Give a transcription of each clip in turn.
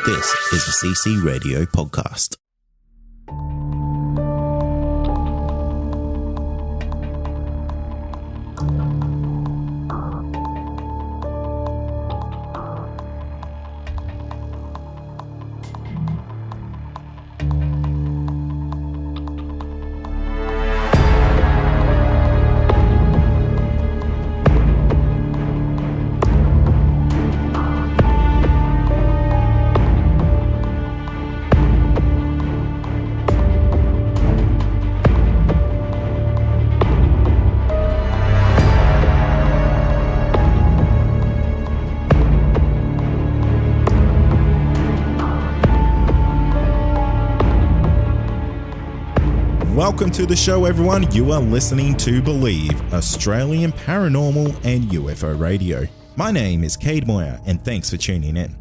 This is a CC Radio podcast. Welcome to the show, everyone. You are listening to Believe, Australian Paranormal and UFO Radio. My name is Cade Moyer, and thanks for tuning in.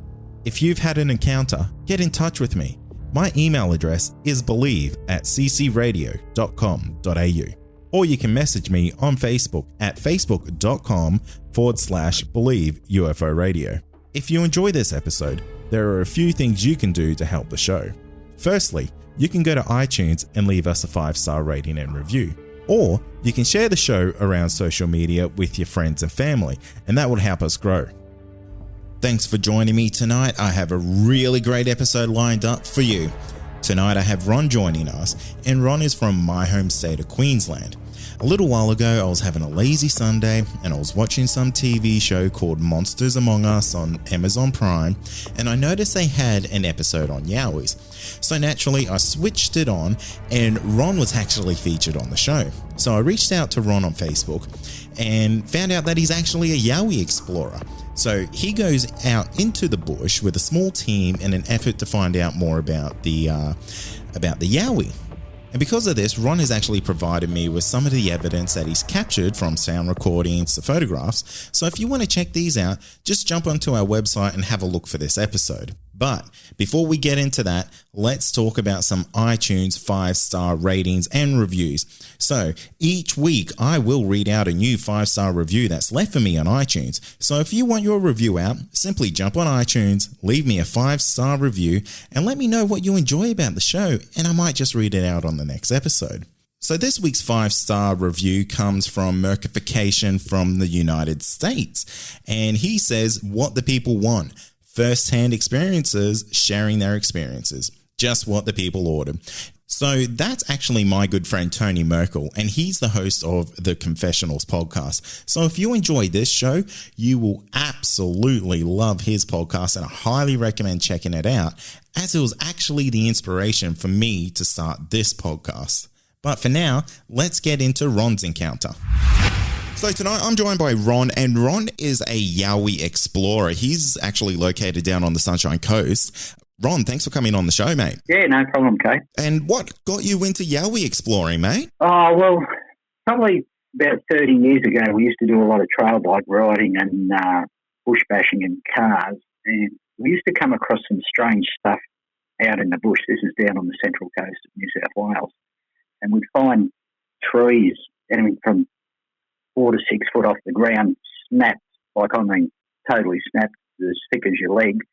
If you've had an encounter, get in touch with me. My email address is believe@ccradio.com.au, or you can message me on Facebook at facebook.com/Believe UFO Radio. If you enjoy this episode, there are a few things you can do to help the show. Firstly, you can go to iTunes and leave us a 5-star rating and review. Or you can share the show around social media with your friends and family, and that will help us grow. Thanks for joining me tonight. I have a really great episode lined up for you. Tonight I have Ron joining us, and Ron is from my home state of Queensland. A little while ago, I was having a lazy Sunday and I was watching some TV show called Monsters Among Us on Amazon Prime, and I noticed they had an episode on Yowies. So naturally, I switched it on, and Ron was actually featured on the show. So I reached out to Ron on Facebook and found out that he's actually a Yowie explorer. So he goes out into the bush with a small team in an effort to find out more about the Yowie. And because of this, Ron has actually provided me with some of the evidence that he's captured from sound recordings to photographs. So if you want to check these out, just jump onto our website and have a look for this episode. But before we get into that, let's talk about some iTunes 5-star ratings and reviews. So each week I will read out a new 5-star review that's left for me on iTunes. So if you want your review out, simply jump on iTunes, leave me a 5-star review, and let me know what you enjoy about the show, and I might just read it out on the next episode. So this week's 5-star review comes from Mercification from the United States, and he says, "What the people want. First-hand experiences, sharing their experiences. Just what the people ordered." So that's actually my good friend Tony Merkel, and he's the host of the Confessionals podcast. So if you enjoy this show, you will absolutely love his podcast, and I highly recommend checking it out, as it was actually the inspiration for me to start this podcast. But for now, let's get into Ron's encounter. So tonight I'm joined by Ron, and Ron is a Yowie explorer. He's actually located down on the Sunshine Coast. Ron, thanks for coming on the show, mate. Yeah, no problem, Kate. And what got you into Yowie exploring, mate? Oh, well, probably about 30 years ago, we used to do a lot of trail bike riding and bush bashing in cars, and we used to come across some strange stuff out in the bush. This is down on the central coast of New South Wales. And we'd find trees, anything from 4 to 6 foot off the ground, snapped, totally snapped, as thick as your leg,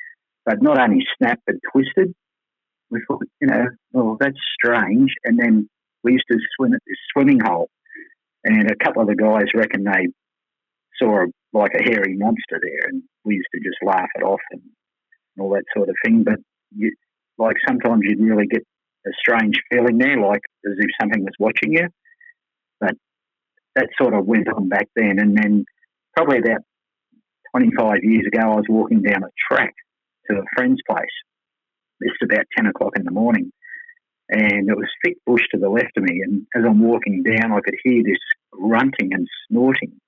but not only snapped, but twisted. We thought, well, that's strange. And then we used to swim at this swimming hole, and a couple of the guys reckoned they saw like a hairy monster there, and we used to just laugh it off and all that sort of thing. But sometimes you'd really get a strange feeling there, like as if something was watching you. But that sort of went on back then. And then probably about 25 years ago, I was walking down a track to a friend's place. This is about 10 o'clock in the morning. And it was thick bush to the left of me. And as I'm walking down, I could hear this grunting and snorting,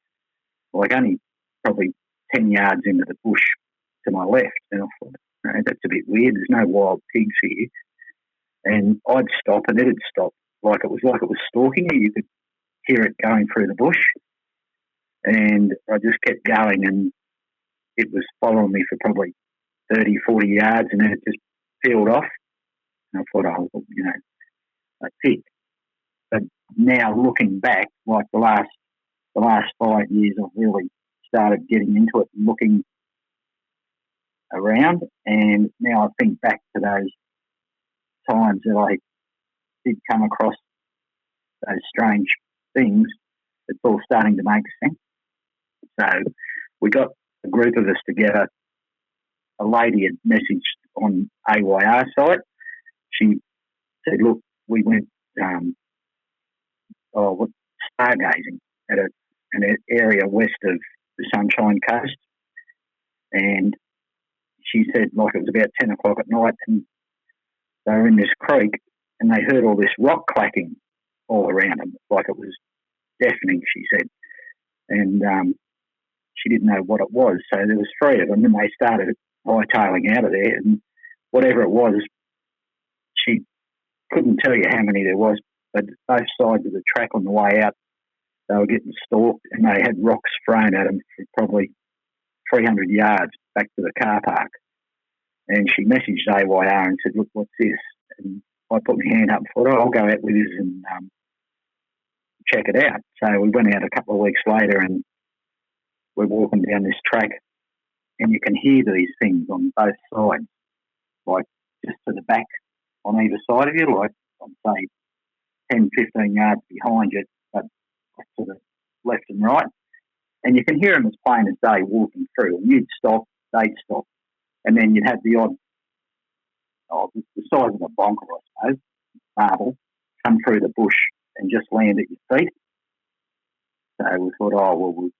like only probably 10 yards into the bush to my left. And I thought, that's a bit weird. There's no wild pigs here. And I'd stop and it'd stop. Like it was stalking you. You could hear it going through the bush. And I just kept going, and it was following me for probably 30, 40 yards, and then it just peeled off. And I thought, that's it. But now looking back, like the last 5 years, I've really started getting into it and looking around. And now I think back to those times that I did come across those strange things, it's all starting to make sense. So we got a group of us together. A lady had messaged on AYR site. She said, look, we went stargazing at an area west of the Sunshine Coast. And she said, like, it was about 10 o'clock at night, and they were in this creek, and they heard all this rock clacking all around them, like it was deafening, she said. And she didn't know what it was. So there was three of them, and they started hightailing out of there, and whatever it was, she couldn't tell you how many there was, but both sides of the track on the way out, they were getting stalked, and they had rocks thrown at them for probably 300 yards back to the car park. And she messaged AYR and said, look, what's this? And I put my hand up and thought, I'll go out with this and check it out. So we went out a couple of weeks later, and we're walking down this track, and you can hear these things on both sides, like just to the back on either side of you, like I'd say 10, 15 yards behind you, but to the left and right. And you can hear them as plain as day walking through, and you'd stop, they'd stop. And then you'd have the odd, the size of a bonker, I suppose, marble, come through the bush and just land at your feet. So we thought, we've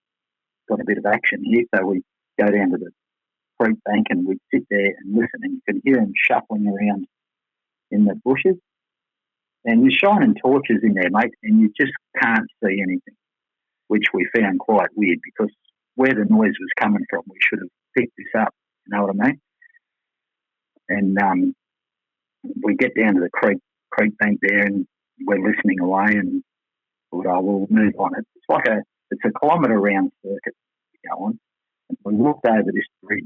got a bit of action here. So we go down to the creek bank and we'd sit there and listen, and you can hear them shuffling around in the bushes. And you're shining torches in there, mate, and you just can't see anything, which we found quite weird, because where the noise was coming from, we should have picked this up, you know what I mean? And we get down to the creek bank there, and we're listening away, and thought, we'll move on. It's a kilometre round circuit to go on. And we looked over this bridge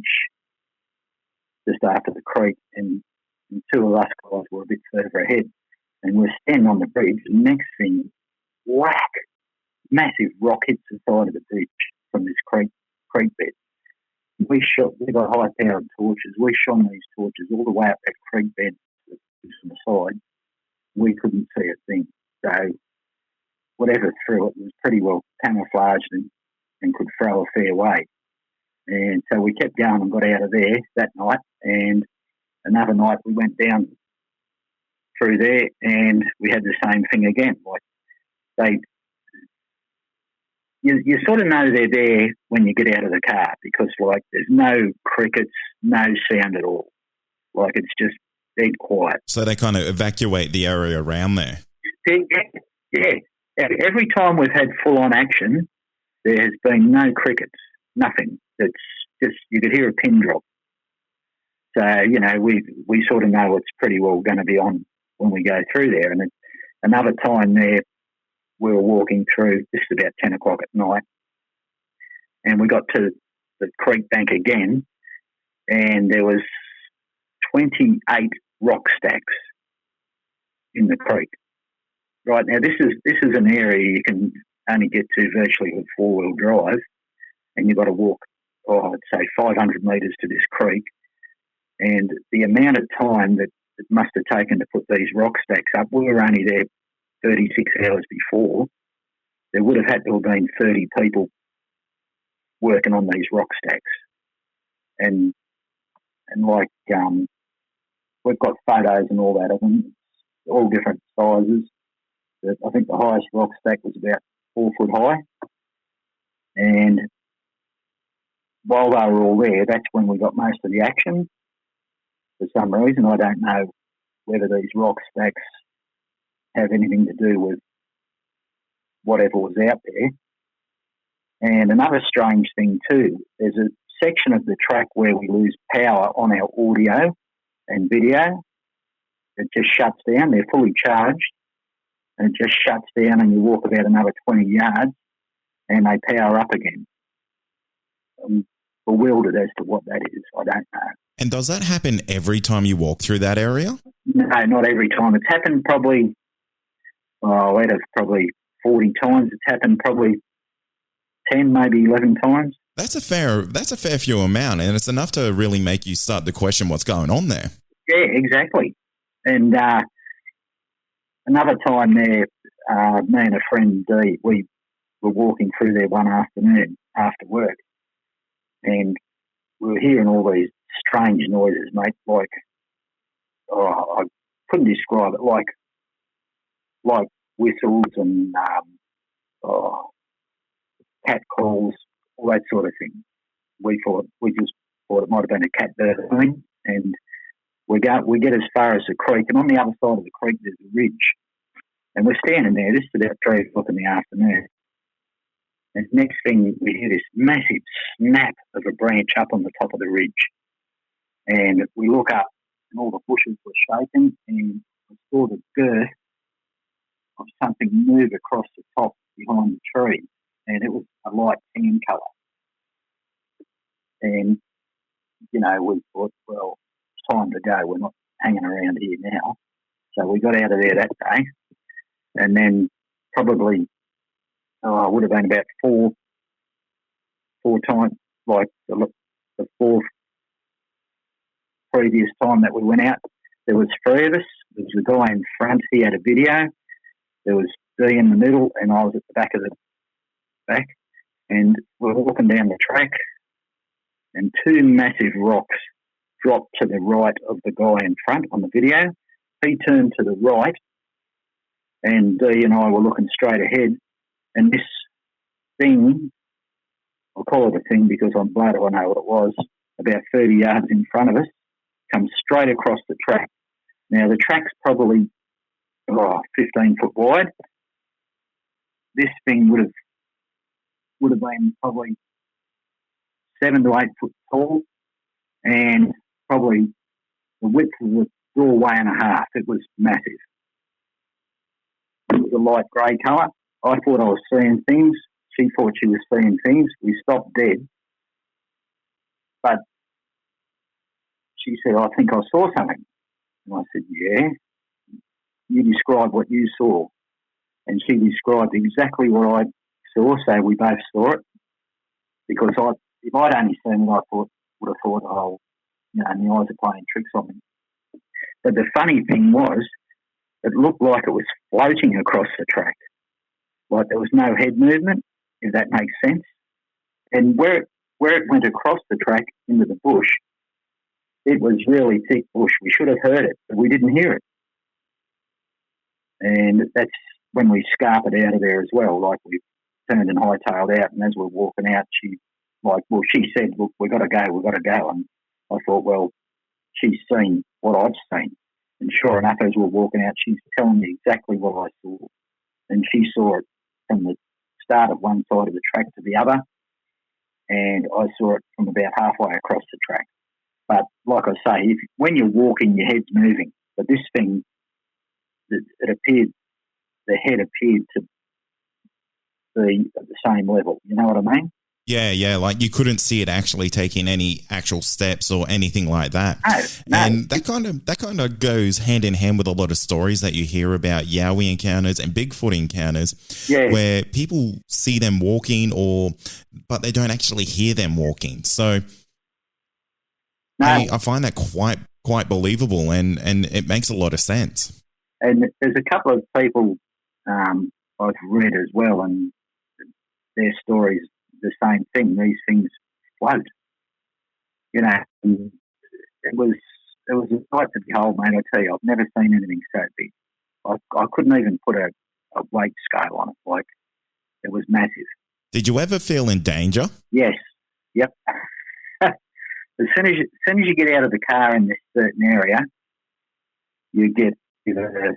just after the creek, and two of us guys were a bit further ahead, and we're standing on the bridge, and next thing, whack, massive rock hits the side of the bridge from this creek bed. We got high-powered torches. We shone these torches all the way up that creek bed from the side. We couldn't see a thing. So whatever threw it was pretty well camouflaged and could throw a fair way. And so we kept going and got out of there that night. And another night we went down through there, and we had the same thing again. Like you sort of know they're there when you get out of the car, because like there's no crickets, no sound at all. Like it's just dead quiet. So they kind of evacuate the area around there. Yeah. Every time we've had full-on action, there has been no crickets, nothing. It's just, you could hear a pin drop. So, we sort of know it's pretty well going to be on when we go through there. And another time there, we were walking through, this is about 10 o'clock at night, and we got to the creek bank again, and there was 28 rock stacks in the creek. Right, now this is an area you can only get to virtually with four-wheel drive, and you've got to walk, I'd say 500 metres to this creek. And the amount of time that it must have taken to put these rock stacks up, we were only there 36 hours before. There would have had to have been 30 people working on these rock stacks. And like, we've got photos and all that of them, all different sizes. I think the highest rock stack was about 4 foot high. And while they were all there, that's when we got most of the action. For some reason, I don't know whether these rock stacks have anything to do with whatever was out there. And another strange thing too, there's a section of the track where we lose power on our audio and video. It just shuts down. They're fully charged, and it just shuts down, and you walk about another 20 yards and they power up again. I'm bewildered as to what that is. I don't know. And does that happen every time you walk through that area? No, not every time. It's happened probably, out of probably 40 times, it's happened probably 10, maybe 11 times. That's a fair few amount, and it's enough to really make you start to question what's going on there. Yeah, exactly. And another time there, me and a friend, Dee, we were walking through there one afternoon after work, and we were hearing all these strange noises, mate, like, I couldn't describe it, like whistles and cat calls, all that sort of thing. We just thought it might have been a cat bird, and we get as far as the creek, and on the other side of the creek there's a ridge, and we're standing there. This is about 3 o'clock in the afternoon, and next thing we hear this massive snap of a branch up on the top of the ridge, and we look up, and all the bushes were shaking, and I saw the girth of something move across the top behind the tree, and it was a light tan colour. And, we thought, well, it's time to go. We're not hanging around here now. So we got out of there that day. And then probably, it would have been about four times, like the fourth previous time that we went out. There was 3 of us. There was a guy in front. He had a video. There was D in the middle, and I was at the back of the back. And we were walking down the track, and 2 massive rocks dropped to the right of the guy in front on the video. He turned to the right, and Dee and I were looking straight ahead, and this thing, I'll call it a thing because I'm glad I know what it was, about 30 yards in front of us, comes straight across the track. Now, the track's probably 15 foot wide. This thing would have been probably 7 to 8 foot tall, and probably the width of the doorway and a half. It was massive. It was a light grey colour. I thought I was seeing things. She thought she was seeing things. We stopped dead. But she said, I think I saw something. And I said, yeah. You describe what you saw. And she described exactly what I saw, so we both saw it. Because if I'd only seen it, I would have thought, the eyes are playing tricks on me. But the funny thing was, it looked like it was floating across the track. Like there was no head movement, if that makes sense. And where it went across the track into the bush, it was really thick bush. We should have heard it, but we didn't hear it. And that's when we scarpered out of there as well. Like we turned and hightailed out, and as we're walking out, she said, look, we've got to go. And I thought, well, she's seen what I've seen. And sure enough, as we're walking out, she's telling me exactly what I saw. And she saw it from the start of one side of the track to the other, and I saw it from about halfway across the track. But like I say, when you're walking, your head's moving. But this thing, the head appeared to be at the same level. You know what I mean? Yeah, like you couldn't see it actually taking any actual steps or anything like that. No. And that kind of goes hand in hand with a lot of stories that you hear about Yowie encounters and Bigfoot encounters, where people see them walking but they don't actually hear them walking. So I find that quite believable, and it makes a lot of sense. And there's a couple of people I've read as well, and their stories the same thing. These things float. You know, it was a sight to behold, mate. I tell you, I've never seen anything so big. I couldn't even put a weight scale on it. Like, it was massive. Did you ever feel in danger? Yes. Yep. As soon as you get out of the car in this certain area, you get either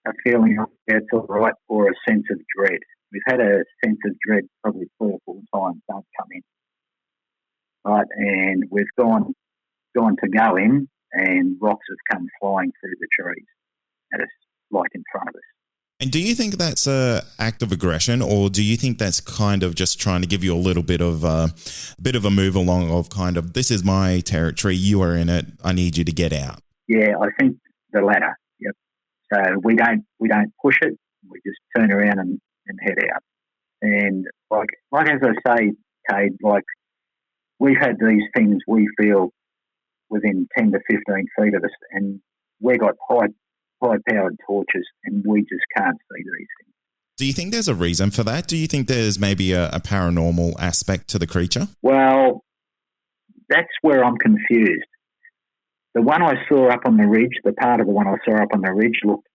a feeling of it's all right or a sense of dread. We've had a sense of dread probably 3 or 4 times. Don't come in, right? And we've gone to go in, and rocks have come flying through the trees at us, like in front of us. And do you think that's an act of aggression, or do you think that's kind of just trying to give you a little bit of a move along of kind of, this is my territory, you are in it, I need you to get out? Yeah, I think the latter. Yep. So we don't push it. We just turn around and head out. And like as I say, Cade. Like, we've had these things we feel within 10 to 15 feet of us, and we've got high-powered torches, and we just can't see these things. Do you think there's a reason for that? Do you think there's maybe a paranormal aspect to the creature? Well, that's where I'm confused. The one I saw up on the ridge, the part of the one I saw up on the ridge looked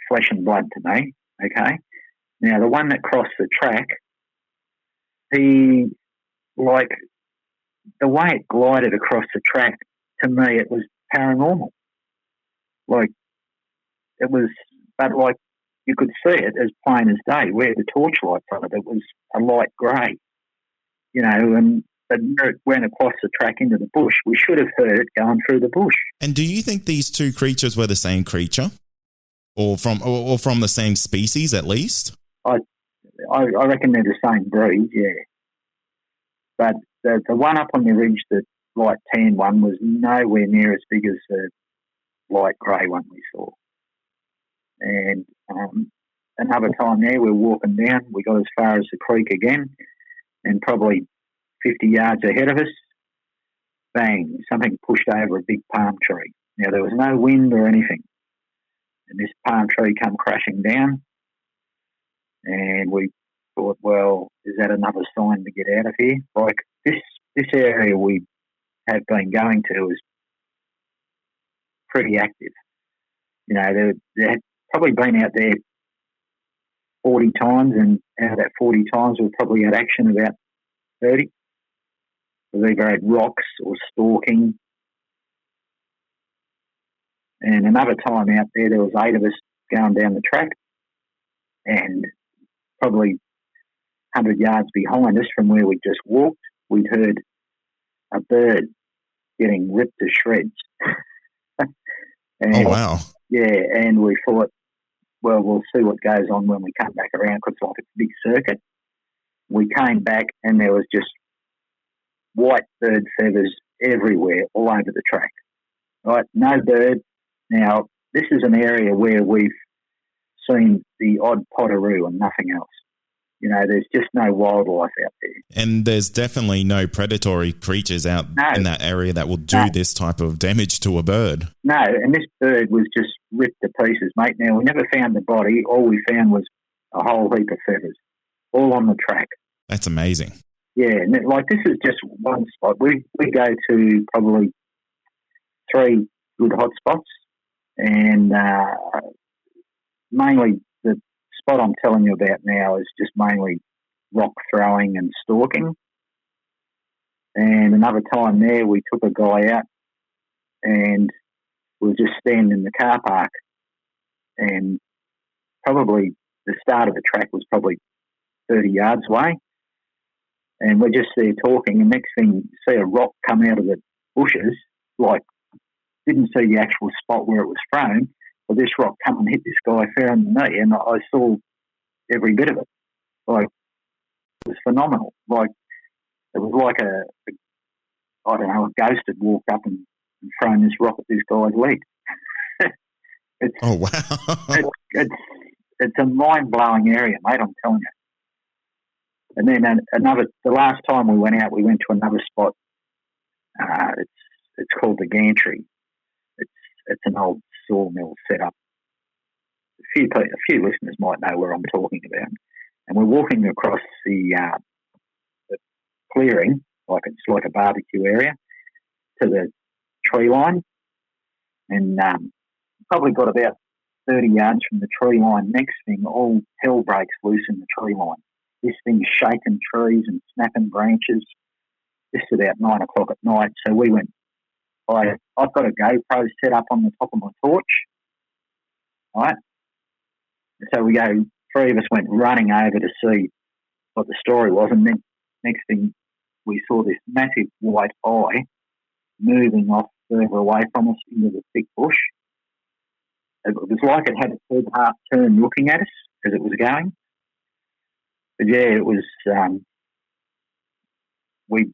flesh and blood to me, okay? Now, the one that crossed the track, the way it glided across the track, to me, it was paranormal. Like, it was, but like, you could see it as plain as day. Where the torchlight's on it, it was a light grey, you know, and but it went across the track into the bush. We should have heard it going through the bush. And do you think these two creatures were the same creature? Or from the same species, at least? I reckon they're the same breed, yeah. But the one up on the ridge, the light tan one, was nowhere near as big as the light grey one we saw. And another time there, we're walking down. We got as far as the creek again, and probably 50 yards ahead of us, bang, something pushed over a big palm tree. Now, there was no wind or anything. And this palm tree come crashing down, and we thought, well, is that another sign to get out of here? Like, this area we have been going to is pretty active. You know, there had probably been out there 40 times, and out of that 40 times, we've probably had action about 30. We've either had rocks or stalking. And another time out there was 8 of us going down the track, and probably 100 yards behind us from where we just walked, we'd heard a bird getting ripped to shreds. And, oh, wow. Yeah, and we thought, well, we'll see what goes on when we come back around, because like it's a big circuit. We came back, and there was just white bird feathers everywhere, all over the track. Right, no bird. Now, this is an area where we've seen the odd potteroo and nothing else. You know, there's just no wildlife out there. And there's definitely no predatory creatures out in that area that will do this type of damage to a bird. No, and this bird was just ripped to pieces, mate. Now, we never found the body. All we found was a whole heap of feathers, all on the track. That's amazing. Yeah, and like, this is just one spot. We go to probably 3 good hot spots, and mainly the spot I'm telling you about now is just mainly rock throwing and stalking. And another time there, we took a guy out, and we were just standing in the car park, and probably the start of the track was probably 30 yards away. And we're just there talking, and next thing, you see a rock come out of the bushes, like, didn't see the actual spot where it was thrown, but this rock come and hit this guy fair in the knee, and I saw every bit of it. Like, it was phenomenal. Like, it was like a ghost had walked up and thrown this rock at this guy's leg. Oh, wow. It's a mind-blowing area, mate, I'm telling you. And then the last time we went out, we went to another spot. It's called the Gantry. It's an old sawmill set up. A few listeners might know where I'm talking about. And we're walking across the clearing, like it's like a barbecue area, to the tree line. And probably got about 30 yards from the tree line. Next thing, all hell breaks loose in the tree line. This thing's shaking trees and snapping branches. This is about 9 o'clock at night. So we went, I've got a GoPro set up on the top of my torch, right? So we go, 3 of us went running over to see what the story was. And then next thing, we saw this massive white eye moving off further away from us into the thick bush. It was like it had its head half turned looking at us as it was going. But yeah, it was, we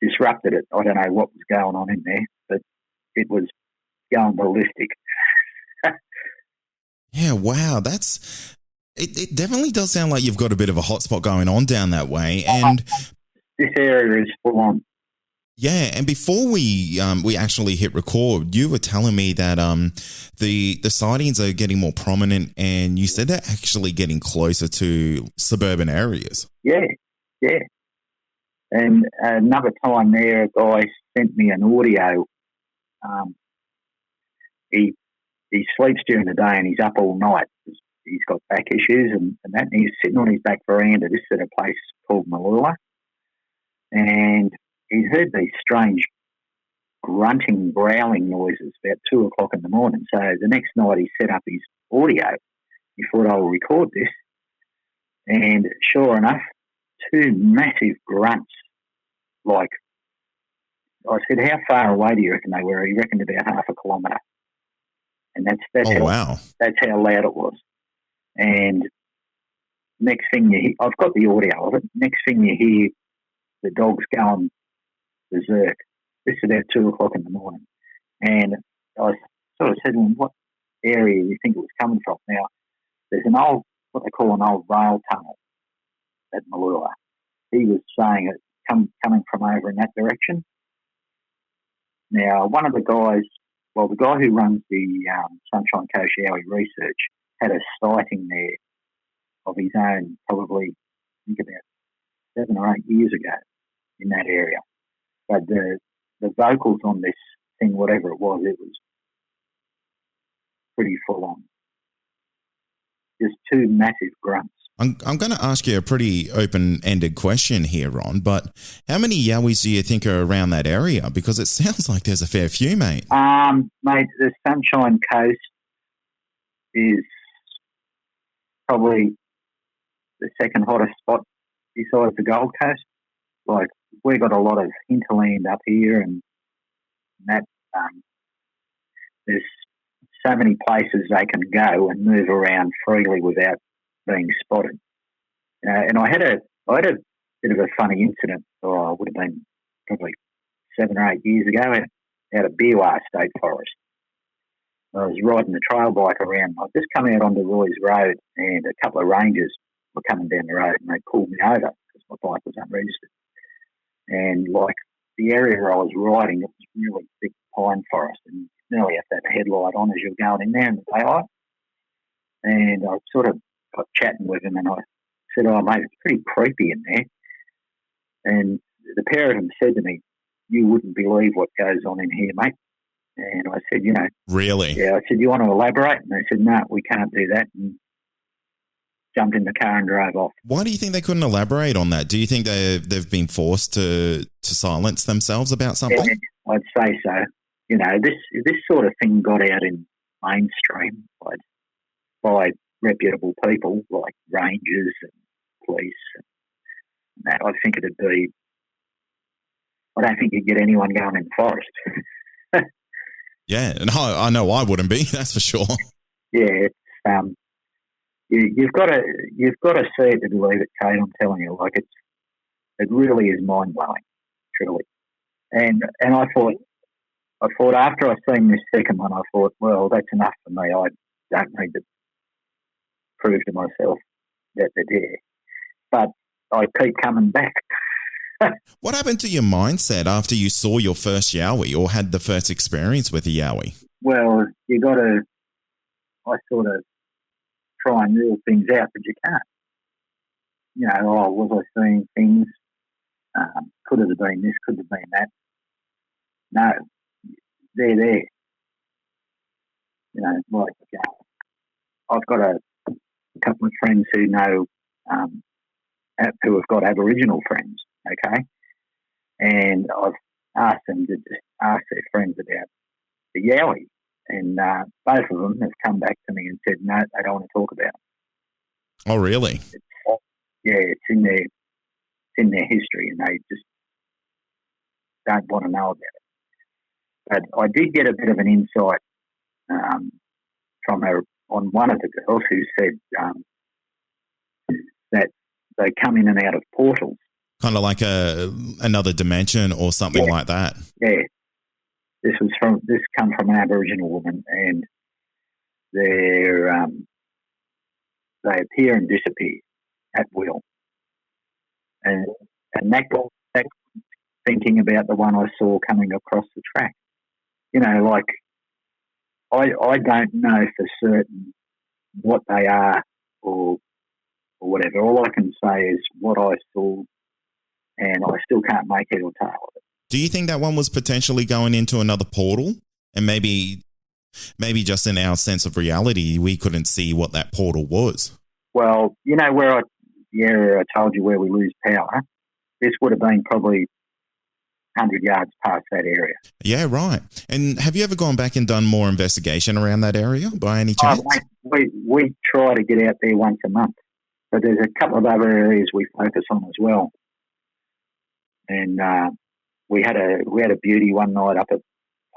disrupted it. I don't know what was going on in there, but it was going ballistic. Yeah, wow. It definitely does sound like you've got a bit of a hotspot going on down that way. And this area is full on. Yeah, and before we actually hit record, you were telling me that the sightings are getting more prominent, and you said they're actually getting closer to suburban areas. Yeah. And another time there, a guy sent me an audio. He sleeps during the day and he's up all night. He's got back issues and that. And he's sitting on his back veranda. This is at a place called Malula, and he's heard these strange grunting, growling noises about 2 o'clock in the morning. So the next night he set up his audio. He thought, I'll record this. And sure enough, 2 massive grunts. Like, I said, how far away do you reckon they were? He reckoned about half a kilometre. And that's how loud it was. And next thing you hear, I've got the audio of it. Next thing you hear, the dog's going berserk. This is about 2 o'clock in the morning. And I sort of said to him, what area do you think it was coming from? Now, there's an old, what they call an old rail tunnel at Malula. He was saying it coming from over in that direction. Now, one of the guys, the guy who runs the Sunshine Coast Yowie research had a sighting there of his own probably, I think about 7 or 8 years ago in that area. But the vocals on this thing, whatever it was pretty full on. Just 2 massive grunts. I'm going to ask you a pretty open-ended question here, Ron, but how many Yowies do you think are around that area? Because it sounds like there's a fair few, mate. Mate, the Sunshine Coast is probably the second hottest spot besides the Gold Coast. Like, we've got a lot of hinterland up here, and that there's so many places they can go and move around freely without being spotted. And I had a bit of a funny incident. It would have been probably 7 or 8 years ago out of Biwa State Forest. I was riding the trail bike around. I'd just come out onto Roy's Road, and a couple of rangers were coming down the road, and they pulled me over because my bike was unregistered. And like the area where I was riding, it was really thick pine forest, and you nearly have to have a headlight on as you're going in there in the daylight. And I sort of got chatting with him, and I said, "Oh, mate, it's pretty creepy in there." And the pair of them said to me, "You wouldn't believe what goes on in here, mate." And I said, Really? Yeah, I said, "You want to elaborate?" And they said, "No, we can't do that." And jumped in the car and drove off. Why do you think they couldn't elaborate on that? Do you think they've been forced to silence themselves about something? Yeah, I'd say so. This sort of thing got out in mainstream by reputable people like rangers and police. And that, I think it'd be. I don't think you'd get anyone going in the forest. Yeah, and I know I wouldn't be. That's for sure. Yeah, it's you've got to see it to believe it, Kate. I'm telling you, like it really is mind blowing, truly. And I thought after I seen this second one, I thought, well, that's enough for me. I don't need to prove to myself that they're there. But I keep coming back. What happened to your mindset after you saw your first Yowie or had the first experience with a Yowie? Well, I sort of try and rule things out, but you can't. Was I seeing things? Could have been this, could have been that. No, they're there. I've got a couple of friends who know, who have got Aboriginal friends, okay? And I've asked them to just ask their friends about the Yowie. And both of them have come back to me and said, no, they don't want to talk about it. Oh, really? It's in their history, and they just don't want to know about it. But I did get a bit of an insight from her on one of the girls who said that they come in and out of portals. Kind of like another dimension or something like that. Yeah. This come from an Aboriginal woman, and they appear and disappear at will. And that thinking about the one I saw coming across the track. You know, like, I don't know for certain what they are or whatever. All I can say is what I saw, and I still can't make head or tail of it. Do you think that one was potentially going into another portal? And maybe just in our sense of reality, we couldn't see what that portal was? Well, you know, the area I told you where we lose power, this would have been probably 100 yards past that area. Yeah, right. And have you ever gone back and done more investigation around that area by any chance? We try to get out there once a month, but there's a couple of other areas we focus on as well. And we had a beauty one night up at a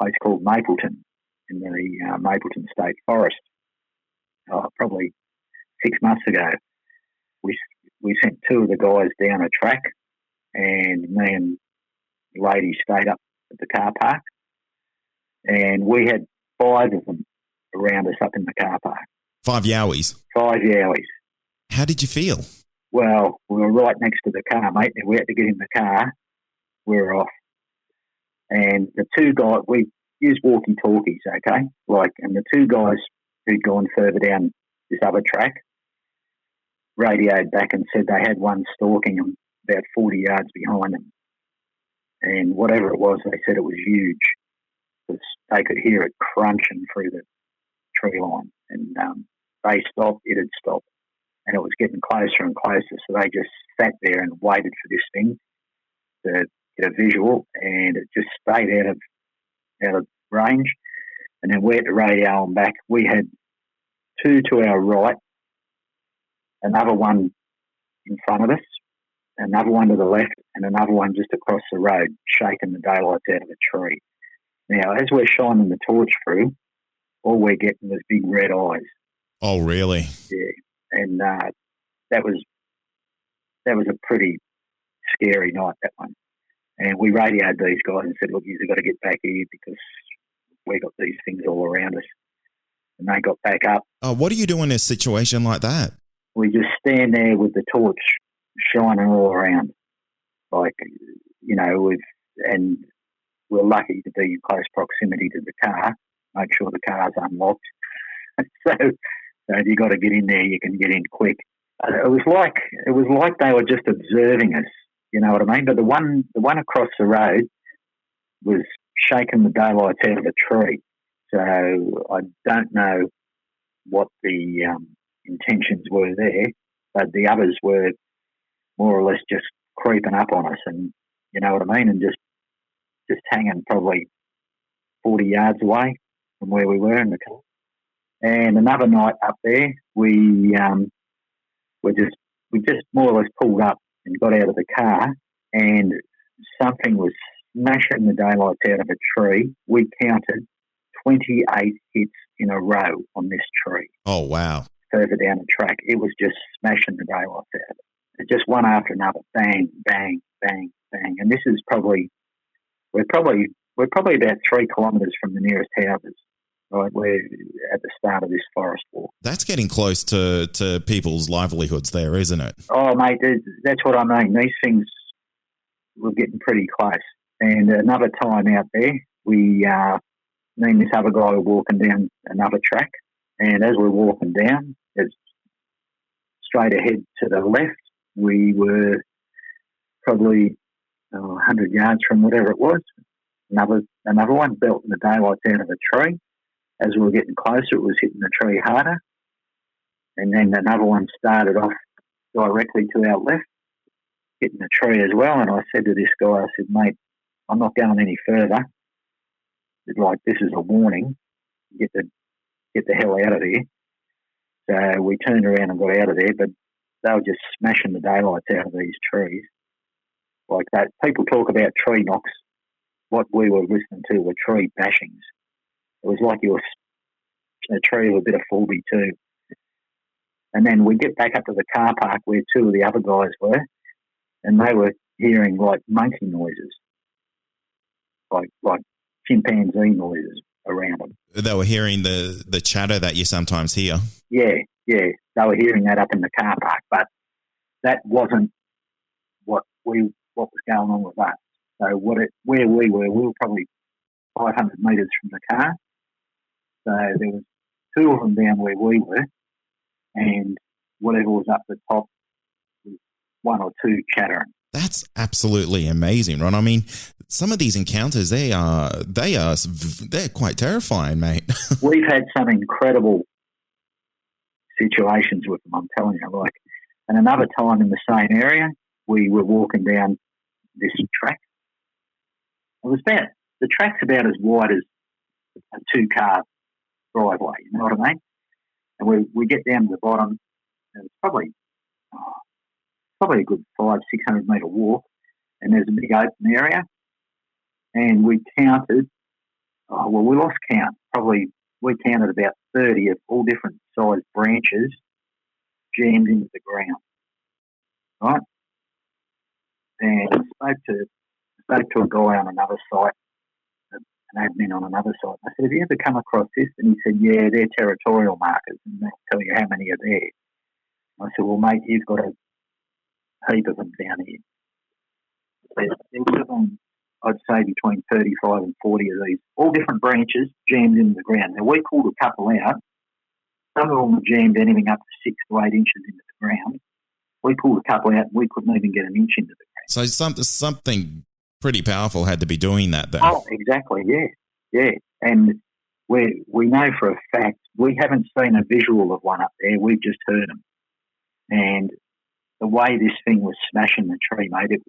place called Mapleton in the Mapleton State Forest. Probably 6 months ago, we sent two of the guys down a track, and me and the lady stayed up at the car park, and we had 5 of them around us up in the car park. 5 Yowies? 5 Yowies. How did you feel? Well, we were right next to the car, mate, and we had to get in the car. We were off. And the two guys, we used walkie-talkies, okay? And the two guys who'd gone further down this other track radioed back and said they had one stalking them about 40 yards behind them. And whatever it was, they said it was huge, because they could hear it crunching through the tree line. And they stopped, it had stopped, and it was getting closer and closer. So they just sat there and waited for this thing to get a visual, and it just stayed out of range. And then we had to radio them back. We had 2 to our right, another one in front of us, another one to the left, and another one just across the road, shaking the daylights out of a tree. Now, as we're shining the torch through, all we're getting was big red eyes. Oh, really? Yeah, and that was a pretty scary night, that one. And we radioed these guys and said, look, you've got to get back here because we got these things all around us. And they got back up. What do you do in a situation like that? We just stand there with the torch shining all around. And we're lucky to be in close proximity to the car, make sure the car's unlocked. So if you got to get in there, you can get in quick. It was like they were just observing us. You know what I mean? But the one across the road was shaking the daylights out of a tree. So I don't know what the intentions were there, but the others were more or less just creeping up on us, and you know what I mean, and just hanging probably 40 yards away from where we were in the car. And another night up there, we just more or less pulled up and got out of the car, and something was smashing the daylights out of a tree. We counted 28 hits in a row on this tree. Oh, wow. Further down the track, it was just smashing the daylights out of it. Just one after another, bang, bang, bang, bang. And this is we're probably about 3 kilometres from the nearest houses. Right, we're at the start of this forest walk. That's getting close to people's livelihoods there, isn't it? Oh, mate, that's what I mean. These things were getting pretty close. And another time out there, me and this other guy were walking down another track. And as we're walking down, it's straight ahead to the left. We were probably 100 yards from whatever it was. Another one belting the daylights out of a tree. As we were getting closer, it was hitting the tree harder. And then another one started off directly to our left, hitting the tree as well. And I said to this guy, I said, mate, I'm not going any further. This is a warning. Get the hell out of there. So we turned around and got out of there, but they were just smashing the daylights out of these trees. Like that. People talk about tree knocks. What we were listening to were tree bashings. It was like you were a tree with a bit of Fulby too. And then we get back up to the car park where 2 of the other guys were, and they were hearing like monkey noises, like chimpanzee noises around them. They were hearing the chatter that you sometimes hear. Yeah, they were hearing that up in the car park, but that wasn't what was going on with us. So where we were probably 500 metres from the car. So there was two of them down where we were, and whatever was up the top was one or two chattering. That's absolutely amazing, Ron. I mean, some of these encounters, they're quite terrifying, mate. We've had some incredible situations with them, I'm telling you. And another time in the same area, we were walking down this track. The track's about as wide as a two-car driveway, you know what I mean? And we get down to the bottom, and it's probably a good 500-600 metre walk, and there's a big open area, and we counted, we lost count. We counted about 30 of all different sized branches jammed into the ground, right? And I spoke to a guy on another site, an admin on another site. I said, have you ever come across this? And he said, yeah, they're territorial markers, and they'll tell you how many are there. I said, well, mate, you've got a heap of them down here. There's I'd say between 35 and 40 of these, all different branches jammed into the ground. Now, we pulled a couple out. Some of them were jammed anything up to 6 to 8 inches into the ground. We pulled a couple out, and we couldn't even get an inch into the ground. So something pretty powerful had to be doing that then. Oh, exactly, yeah. And we know for a fact, we haven't seen a visual of one up there, we've just heard them. And the way this thing was smashing the tree, mate,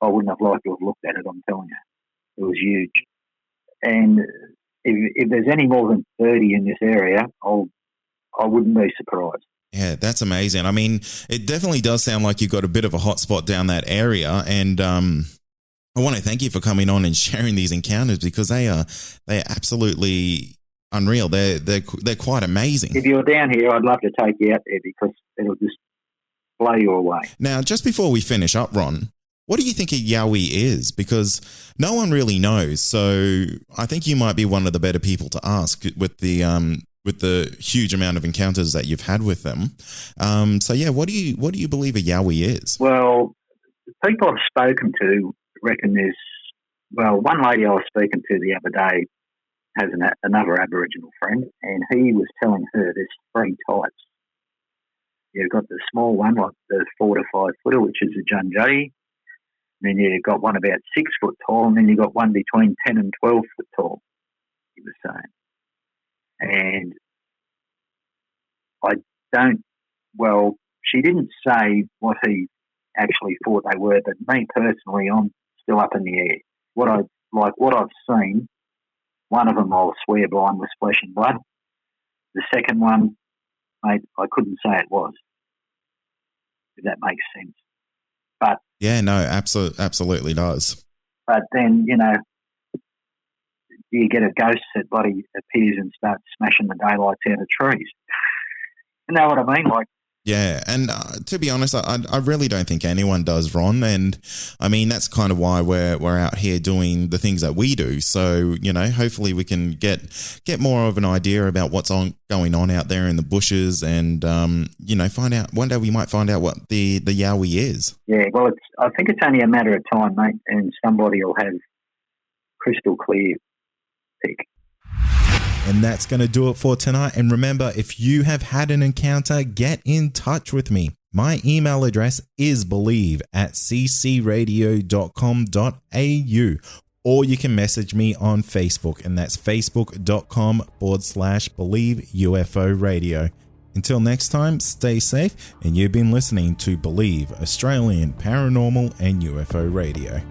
I wouldn't have liked to have looked at it, I'm telling you. It was huge. And if there's any more than 30 in this area, I wouldn't be surprised. Yeah, that's amazing. I mean, it definitely does sound like you've got a bit of a hot spot down that area, and I want to thank you for coming on and sharing these encounters, because they're absolutely unreal. They're quite amazing. If you're down here, I'd love to take you out there, because it'll just blow you away. Now, just before we finish up, Ron, what do you think a Yowie is? Because no one really knows. So I think you might be one of the better people to ask with the huge amount of encounters that you've had with them. So yeah, what do you believe a Yowie is? Well, the people I've spoken to reckon one lady I was speaking to the other day has another Aboriginal friend, and he was telling her there's 3 types. You've got the small one, like the 4 to 5 footer, which is a Junjati. Then you've got one about 6 foot tall, and then you've got one between 10 and 12 foot tall, he was saying. And she didn't say what he actually thought they were, but me personally, I'm still up in the air. What I've seen, one of them I'll swear blind was flesh and blood. The second one, mate, I couldn't say it was, if that makes sense. But yeah, no, absolutely does. But then, you get a ghost that bloody appears and starts smashing the daylights out of trees. You know what I mean? Yeah, and to be honest, I really don't think anyone does, Ron. And I mean, that's kind of why we're out here doing the things that we do. So, hopefully we can get more of an idea about what's going on out there in the bushes, and find out. One day we might find out what the Yowie is. Yeah, well, I think it's only a matter of time, mate, and somebody will have crystal clear pick. And that's going to do it for tonight. And remember, if you have had an encounter, get in touch with me. My email address is believe@ccradio.com.au, or you can message me on Facebook, and that's facebook.com/Believe UFO Radio. Until next time, stay safe, and you've been listening to Believe Australian Paranormal and UFO Radio.